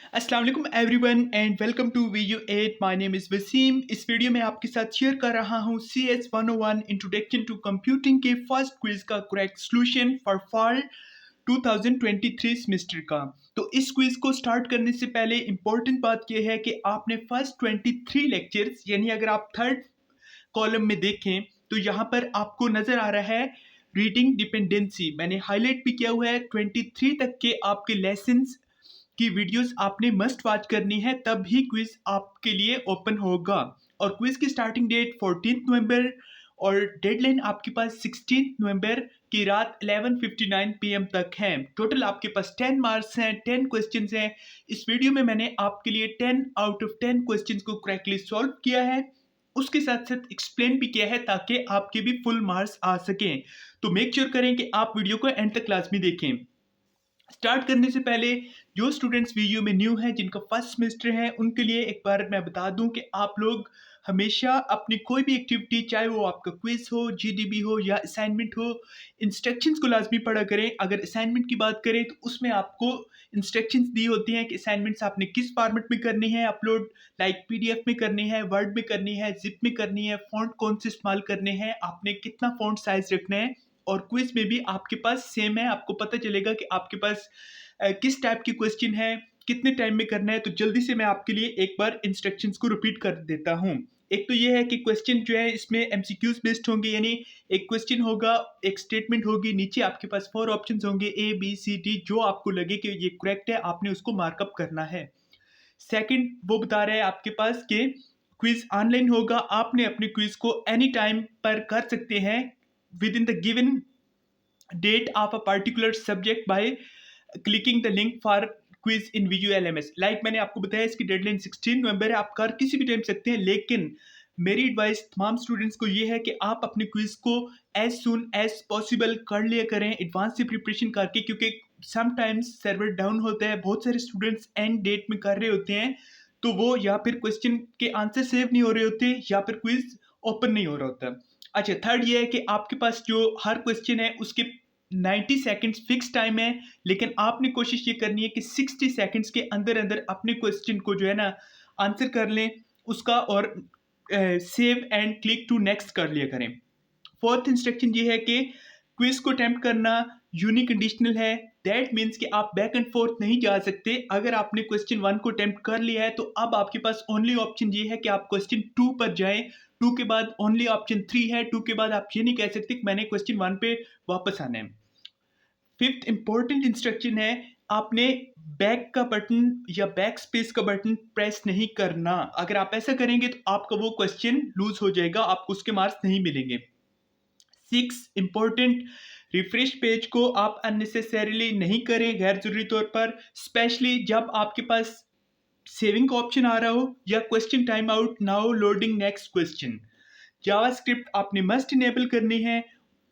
अस्सलाम वालेकुम everyone and welcome to video 8। My name is Wasim. इस वीडियो में आपके साथ शेयर कर रहा हूँ CS 101 इंट्रोडक्शन टू कंप्यूटिंग के फर्स्ट क्विज का correct solution for fall 2023 semester का। तो इस क्विज को स्टार्ट करने से पहले इंपॉर्टेंट बात यह है कि आपने फर्स्ट 23 लेक्चर्स यानी अगर आप थर्ड कॉलम में देखें तो यहाँ पर आपको नज़र आ रहा है रीडिंग डिपेंडेंसी। मैंने हाईलाइट भी किया हुआ है 23 तक के आपके लेसन्स की वीडियोस आपने मस्ट वॉच करनी है, तब ही क्विज आपके लिए ओपन होगा। और क्विज की स्टार्टिंग डेट 14 नवंबर और डेडलाइन आपके पास 16 नवंबर की रात 11:59 PM तक है। टोटल आपके पास 10 मार्क्स हैं, 10 क्वेश्चंस हैं। इस वीडियो में मैंने आपके लिए 10 आउट ऑफ 10 क्वेश्चंस को करेक्टली सॉल्व किया है, उसके साथ साथ एक्सप्लेन भी किया है ताकि आपके भी फुल मार्क्स आ सकें। तो मेक श्योर करें कि आप वीडियो को एंड तक क्लास में देखें। स्टार्ट करने से पहले जो स्टूडेंट्स वीडियो में न्यू हैं, जिनका फर्स्ट सेमेस्टर है, उनके लिए एक बार मैं बता दूं कि आप लोग हमेशा अपनी कोई भी एक्टिविटी, चाहे वो आपका क्विज हो, GDB हो या असाइनमेंट हो, इंस्ट्रक्शंस को लाजमी पढ़ा करें। अगर असाइनमेंट की बात करें तो उसमें आपको इंस्ट्रक्शंस दी होती हैं कि असाइनमेंट्स आपने किस फॉर्मेट में करनी है अपलोड, लाइक PDF में करनी है, वर्ड में करनी है, जिप में करनी है, फॉन्ट कौन से इस्तेमाल करने हैं, आपने कितना फॉन्ट साइज रखना है। और क्विज में भी आपके पास सेम है, आपको पता चलेगा कि आपके पास किस टाइप की क्वेश्चन है, कितने टाइम में करना है। तो जल्दी से मैं आपके लिए एक बार इंस्ट्रक्शंस को रिपीट कर देता हूँ। एक तो ये है कि क्वेश्चन जो है इसमें MCQs बेस्ड होंगे, यानी एक क्वेश्चन होगा, एक स्टेटमेंट होगी, नीचे आपके पास 4 ऑप्शंस होंगे A B C D। जो आपको लगे कि ये करेक्ट है, आपने उसको मार्कअप करना है। सेकंड, वो बता रहे हैं आपके पास कि क्विज ऑनलाइन होगा, आपने अपने क्विज को एनी टाइम पर कर सकते हैं with in the given date of a particular subject by clicking the link for quiz in VULMS। Like मैंने आपको बताया इसकी डेडलाइन 16 नवंबर है, आप कर किसी भी टाइम सकते हैं, लेकिन मेरी एडवाइस तमाम स्टूडेंट्स को ये है कि आप अपने क्विज को एज सुन एज पॉसिबल कर लिया करें, एडवांस से प्रिपरेशन करके, क्योंकि समटाइम्स सर्वर डाउन होता है, बहुत सारे स्टूडेंट्स एंड डेट में कर रहे होते हैं, तो वो या फिर क्वेश्चन के आंसर सेव नहीं हो रहे होते या फिर क्विज ओपन नहीं हो रहा होता। अच्छा, थर्ड ये है कि आपके पास जो हर क्वेश्चन है उसके 90 सेकंड्स फिक्स टाइम है, लेकिन आपने कोशिश ये करनी है कि 60 सेकंड्स के अंदर अंदर अपने क्वेश्चन को जो है ना आंसर कर लें उसका, और save and click to next कर लिया करें। फोर्थ इंस्ट्रक्शन ये है कि क्विज को अटेम्प्ट करना यूनिकंडीशनल है। दैट मीन्स कि आप बैक एंड फोर्थ नहीं जा सकते। अगर आपने क्वेश्चन 1 को अटेम्प्ट कर लिया है तो अब आपके पास ओनली ऑप्शन ये है कि आप क्वेश्चन 2 पर जाएं। 2 के बाद ओनली ऑप्शन 3 है। 2 के बाद आप ये नहीं कह सकते कि मैंने क्वेश्चन 1 पे वापस आना है। फिफ्थ इंपॉर्टेंट इंस्ट्रक्शन है, आपने बैक का बटन या बैक स्पेस का बटन प्रेस नहीं करना। अगर आप ऐसा करेंगे तो आपका वो क्वेश्चन लूज हो जाएगा, आपको उसके मार्क्स नहीं मिलेंगे। 6 इंपॉर्टेंट, रिफ्रेश पेज को आप अननेसेसरीली नहीं करें गैर जरूरी तौर पर, स्पेशली जब आपके पास सेविंग का ऑप्शन आ रहा हो या question time out now loading next question. JavaScript आपने मस्ट इनेबल करनी है।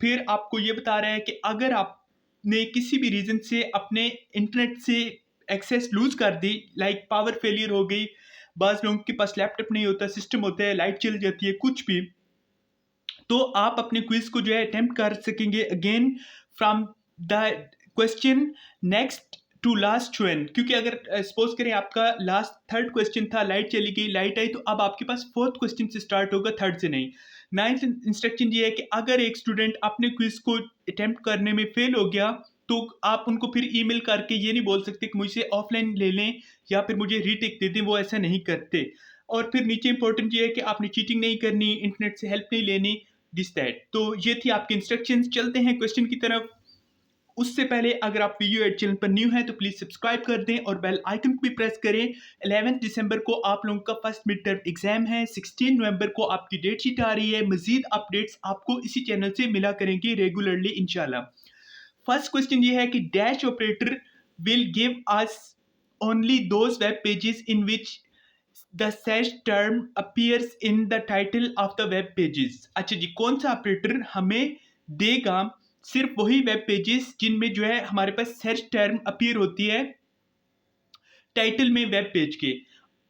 फिर आपको ये बता रहा है कि अगर आपने किसी भी रीज़न से अपने इंटरनेट से एक्सेस लूज कर दी, लाइक पावर फेलियर हो गई, बाज़ लोगों के पास लैपटॉप नहीं होता, सिस्टम होता है, लाइट चल जाती है, कुछ भी, तो आप अपने क्विज को जो है अटेम्प्ट कर सकेंगे again from the question next to last one. क्योंकि अगर सपोज करें आपका लास्ट थर्ड क्वेश्चन था, लाइट चली गई, लाइट आई, तो अब आपके पास फोर्थ क्वेश्चन से स्टार्ट होगा, थर्ड से नहीं। नाइन्थ इंस्ट्रक्शन ये है कि अगर एक स्टूडेंट अपने क्विज को अटेम्प्ट करने में फेल हो गया तो आप उनको फिर ईमेल करके ये नहीं बोल सकते कि मुझसे ऑफलाइन ले लें या फिर मुझे रीटेक दे दें, वो ऐसा नहीं करते। और फिर नीचे इंपॉर्टेंट ये है कि आपने चीटिंग नहीं करनी, इंटरनेट से हेल्प नहीं लेनी, दिस दैट। तो ये थी आपके इंस्ट्रक्शंस। चलते हैं क्वेश्चन की तरफ। उससे पहले अगर आप वीडियो एड चैनल पर न्यू हैं तो प्लीज सब्सक्राइब कर दें और बेल आइकन को भी प्रेस करें। 11 दिसंबर को आप लोगों का फर्स्ट मिड टर्म एग्जाम है। 16 नवंबर को आपकी डेट शीट आ रही है। मजीद अपडेट्स आपको इसी चैनल से मिला करेंगी रेगुलरली इंशाल्लाह। फर्स्ट क्वेश्चन ये है कि dash operator will give us only those web pages in which the set term appears in the title of the web pages. अच्छा जी, कौन सा ऑपरेटर हमें देगा सिर्फ वही वेब पेजेस जिनमें जो है हमारे पास सर्च टर्म अपीयर होती है टाइटल में वेब पेज के।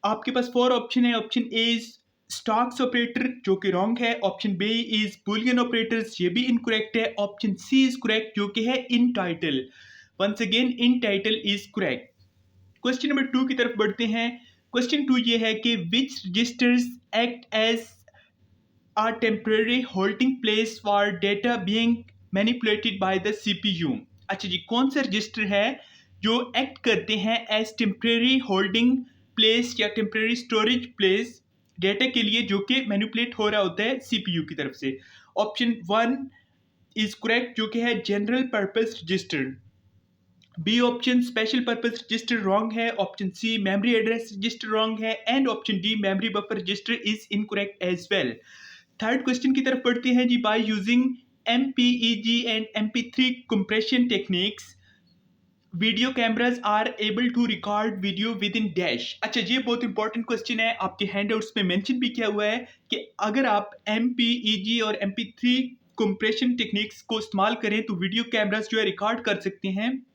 आपके पास 4 ऑप्शन है। Option A is stocks operator, जो कि रॉन्ग है। Option B is boolean operators, ये भी इनकरेक्ट है। ऑप्शन सी इज करेक्ट, जो कि है in title. Once again in title is correct. Question number 2 की तरफ बढ़ते हैं। क्वेश्चन 2 ये है कि which registers act as a temporary holding place for data being manipulated by the CPU। अच्छा जी, कौन सा रजिस्टर है जो एक्ट करते हैं एज टेम्परेरी होल्डिंग प्लेस या टेम्परेरी स्टोरेज प्लेस डेटा के लिए, जो कि मैनिपुलेट हो रहा होता है सीपीयू की तरफ से। ऑप्शन 1 इज करेक्ट, जो कि है general purpose register. B option special purpose register wrong है। Option C memory address register wrong है। And option D memory buffer register is incorrect as well. Third question की तरफ पढ़ते हैं जी। By using MPEG and MP3 compression techniques, video cameras are able to record video within dash. अच्छा, ये बहुत important question है, आपके हैंडआउट्स में मेंशन भी किया हुआ है कि अगर आप MPEG और MP3 कंप्रेशन टेक्निक्स को इस्तेमाल करें तो वीडियो कैमराज जो है रिकॉर्ड कर सकते हैं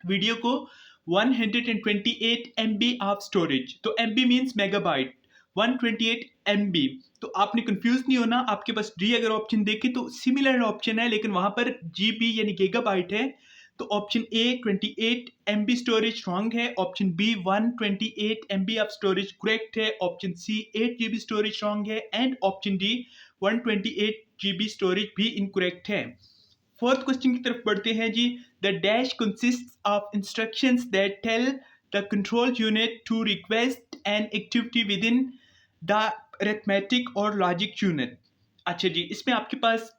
वीडियो को 128 MB ऑफ स्टोरेज। तो MB मीन्स मेगाबाइट, 128 MB। तो आपने कंफ्यूज नहीं होना, आपके पास डी अगर ऑप्शन देखे तो सिमिलर ऑप्शन है, लेकिन वहां पर GB यानी गीगाबाइट है। तो option A 28 MB storage wrong है। Option B 128 MB of storage correct है। Option C 8 GB storage wrong है। And option D 128 GB storage भी इनकरेक्ट है। फोर्थ क्वेश्चन की तरफ बढ़ते हैं जी। The dash consist of instructions that tell the control unit to request an activity within the arithmetic और logic unit. अच्छा जी, इसमें आपके पास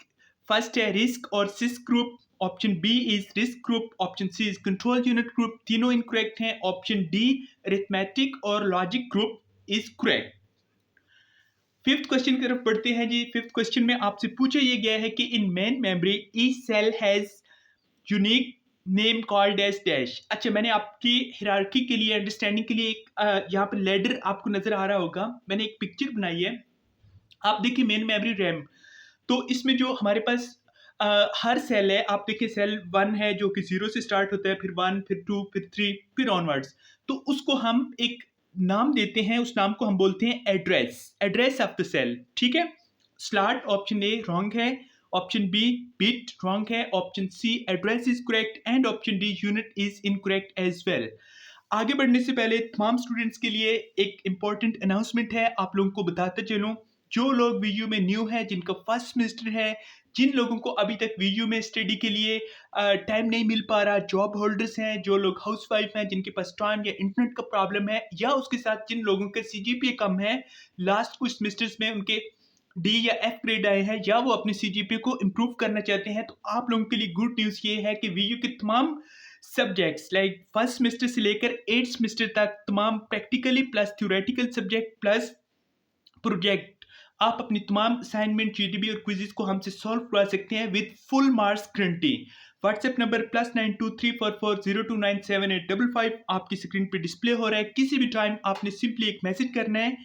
फर्स्ट है रिस्क और CISC group. Option B is RISC group. Option C is control unit group. तीनों incorrect हैं। ऑप्शन डी अरिथमेटिक और logic group is correct. Fifth question की तरफ बढ़ते हैं जी। फिफ्थ क्वेश्चन में आपसे पूछा यह गया है कि in main memory each cell has unique name called as dash. अच्छा, मैंने आपकी हिरार्की के लिए, अंडरस्टैंडिंग के लिए एक यहाँ पर लेडर आपको नजर आ रहा होगा, मैंने एक पिक्चर बनाई है। आप देखिए मेन मेमोरी रैम, तो इसमें जो हमारे पास हर सेल है, आप देखिए सेल 1 है जो कि 0 से स्टार्ट होता है, फिर 1, फिर 2, फिर 3, फिर ऑनवर्ड्स। तो उसको हम एक नाम देते हैं, उस नाम को हम बोलते हैं address, address of the cell. ठीक है। स्लॉट ऑप्शन ए रॉन्ग है। ऑप्शन बी बिट रॉन्ग है। Option C address is correct. And option D unit is incorrect as well. आगे बढ़ने से पहले तमाम स्टूडेंट्स के लिए एक इंपॉर्टेंट अनाउंसमेंट है, आप लोगों को बताते चलूं। जो लोग वीयू में न्यू है, जिनका फर्स्ट सेमेस्टर है, जिन लोगों को अभी तक वीयू में स्टडी के लिए टाइम नहीं मिल पा रहा, जॉब होल्डर्स हैं, जो लोग हाउस वाइफ हैं, जिनके पास टाइम या इंटरनेट का प्रॉब्लम है, या उसके साथ जिन लोगों के CGPA कम है, लास्ट कुछ सेमेस्टर्स में उनके D या F ग्रेड आए हैं, या वो अपने CGPA को इम्प्रूव करना चाहते हैं, तो आप लोगों के लिए गुड न्यूज़ ये है कि वीयू के तमाम सब्जेक्ट्स लाइक फर्स्ट सेमेस्टर से लेकर 8th सेमेस्टर तक तमाम practically plus theoretical subject plus project, आप अपनी तमाम असाइनमेंट, GDB और क्विज़ेस को हमसे सॉल्व करवा सकते हैं with full marks guarantee. WhatsApp number +923440297855 आपकी स्क्रीन पे डिस्प्ले हो रहा है। किसी भी टाइम आपने सिंपली एक मैसेज करना है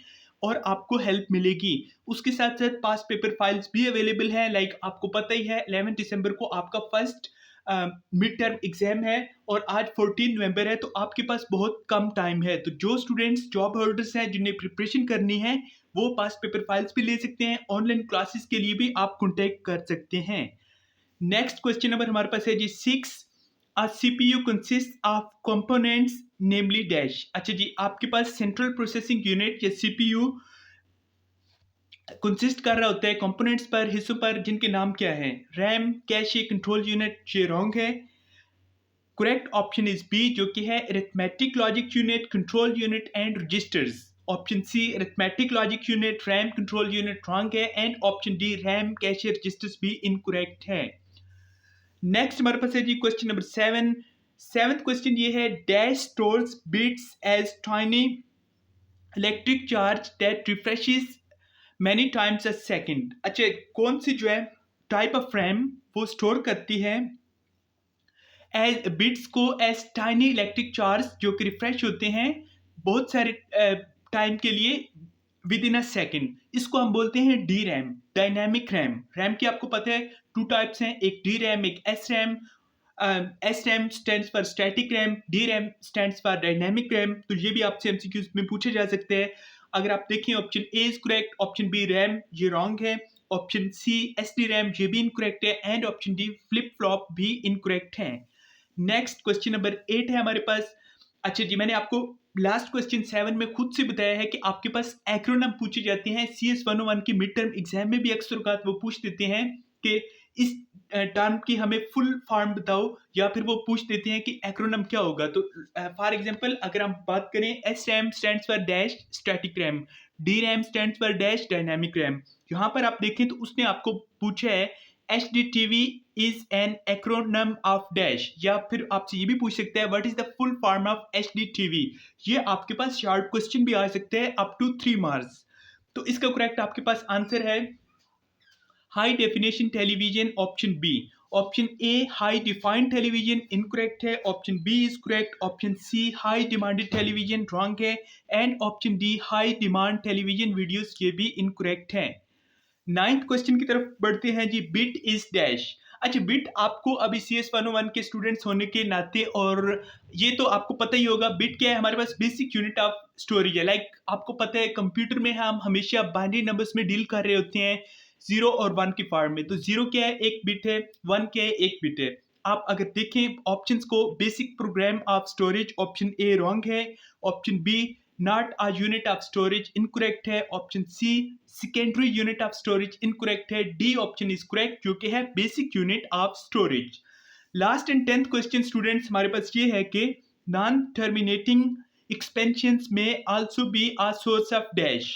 और आपको हेल्प मिलेगी। उसके साथ साथ पास पेपर फाइल्स भी अवेलेबल हैं। लाइक आपको पता ही है 11 दिसंबर को आपका फर्स्ट मिड टर्म एग्जाम है और आज 14 नवंबर है, तो आपके पास बहुत कम टाइम है। तो जो स्टूडेंट्स जॉब होल्डर्स हैं, जिन्हें प्रिपरेशन करनी है, वो पास पेपर फाइल्स भी ले सकते हैं। ऑनलाइन क्लासेस के लिए भी आप कॉन्टेक्ट कर सकते हैं। नेक्स्ट क्वेश्चन नंबर हमारे पास है जी 6। A CPU consists of components namely dash। अच्छा जी, आपके पास सेंट्रल प्रोसेसिंग यूनिट या CPU कंसिस्ट कर रहा होता है कंपोनेंट्स पर, हिस्सों पर, जिनके नाम क्या हैं? RAM, cache, control unit. ये रॉन्ग है। करेक्ट ऑप्शन इज बी, जो कि है arithmetic logic unit, control unit and registers. Option C arithmetic logic unit, RAM, control unit wrong है। And option D RAM, cache, registers भी incorrect है। Next हमारे पास है जी क्वेश्चन नंबर 7। सेवंथ क्वेश्चन ये है dash stores bits as tiny electric charge that refreshes many times a second. अच्छा, कौन सी जो है टाइप ऑफ रैम वो स्टोर करती है एज बिट्स को एज टाइनी इलेक्ट्रिक चार्ज, जो कि रिफ्रेश होते हैं बहुत सारे टाइम के लिए विद इन अ सेकेंड। इसको हम बोलते हैं D RAM, dynamic RAM. RAM की आपको पता है 2 टाइप्स हैं, एक डी रैम, एक S RAM. S RAM stands for static RAM, D RAM stands for dynamic RAM. तो ये भी आपसे MCQs में पूछे जा सकते हैं। अगर आप देखें option A is correct, option B RAM ये रॉन्ग है, ऑप्शन सी SD रैम ये भी इनकरेक्ट है, and option D flip flop भी इनकरेक्ट है। नेक्स्ट क्वेश्चन नंबर 8 है हमारे पास। अच्छा जी, मैंने आपको लास्ट क्वेश्चन 7 में खुद से बताया है कि आपके पास एक्रोनिम पूछे जाते हैं। CS 101 की मिड टर्म एग्ज़ाम में भी अक्सर औक़ात वो पूछ देते हैं कि इस टर्म की हमें फुल फॉर्म बताओ, या फिर वो पूछ देते हैं कि एक्रोनिम क्या होगा? तो फॉर एग्ज़ाम्पल अगर हम बात करें, SRAM stands for dash static RAM, DRAM stands for dash dynamic RAM. यहाँ पर आप देखें तो उसने आपको पूछा है HDTV is an acronym of dash, या फिर आपसे ये भी पूछ सकता है what is the full form of HDTV। ये आपके पास शॉर्ट क्वेश्चन भी आ सकते हैं अप टू 3 मार्क्स। तो इसका करेक्ट आपके पास आंसर है high definition television, option B. Option A high defined television incorrect है, option B is correct, option C high demanded television wrong है, and option D high demand television videos ये भी incorrect हैं। Ninth question की तरफ बढ़ते हैं जी। Bit is dash. अच्छा, बिट आपको अभी CS 101 के स्टूडेंट्स होने के नाते, और ये तो आपको पता ही होगा, बिट क्या है, हमारे पास बेसिक यूनिट ऑफ स्टोरेज है। लाइक आपको पता है कंप्यूटर में हम हमेशा बाइनरी नंबर्स में डील कर रहे होते हैं, 0 और 1 की फॉर्म में। तो 0 क्या है, एक बिट है, 1 क्या है, एक बिट है। आप अगर देखें ऑप्शंस को, basic program of storage, option A wrong है, option B not a unit of storage incorrect है, option C secondary unit of storage incorrect है, डी ऑप्शन इज करेक्ट जो कि है basic unit of storage. Last and 10th question students हमारे पास ये है कि नॉन टर्मिनेटिंग एक्सपेंशंस में also be a source of dash.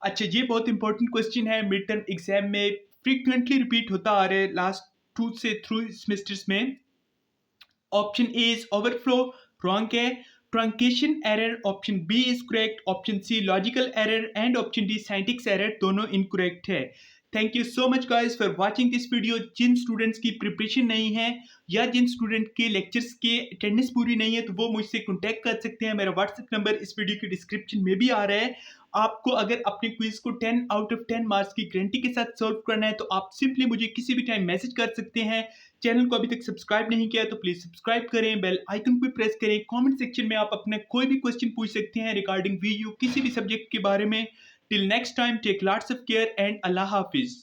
अच्छा, ये बहुत इंपॉर्टेंट क्वेश्चन है, मिड टर्म एग्जाम में फ्रीक्वेंटली रिपीट होता आ रहा है लास्ट 2 से 3 सेमेस्टर्स में। Option A is overflow, wrong है। Truncation error, option B is correct, option C logical error, and option D syntax error, दोनों इनकरेक्ट है। Thank you so much guys for watching this video. जिन students की preparation नहीं है, या जिन student के लेक्चर्स के अटेंडेंस पूरी नहीं है, तो वो मुझसे कॉन्टैक्ट कर सकते हैं। मेरा व्हाट्सएप नंबर इस वीडियो की डिस्क्रिप्शन में भी आ रहा है। आपको अगर अपने क्विज को 10 आउट ऑफ 10 मार्क्स की गारंटी के साथ सॉल्व करना है, तो आप सिंपली मुझे किसी भी टाइम मैसेज कर सकते हैं। चैनल को अभी तक सब्सक्राइब नहीं किया है तो प्लीज सब्सक्राइब करें, बेल आइकन को प्रेस करें। कमेंट सेक्शन में आप अपने कोई भी क्वेश्चन पूछ सकते हैं रिगार्डिंग वीडियो किसी भी सब्जेक्ट के बारे में। Till next time, take lots of care and अल्लाह हाफिज।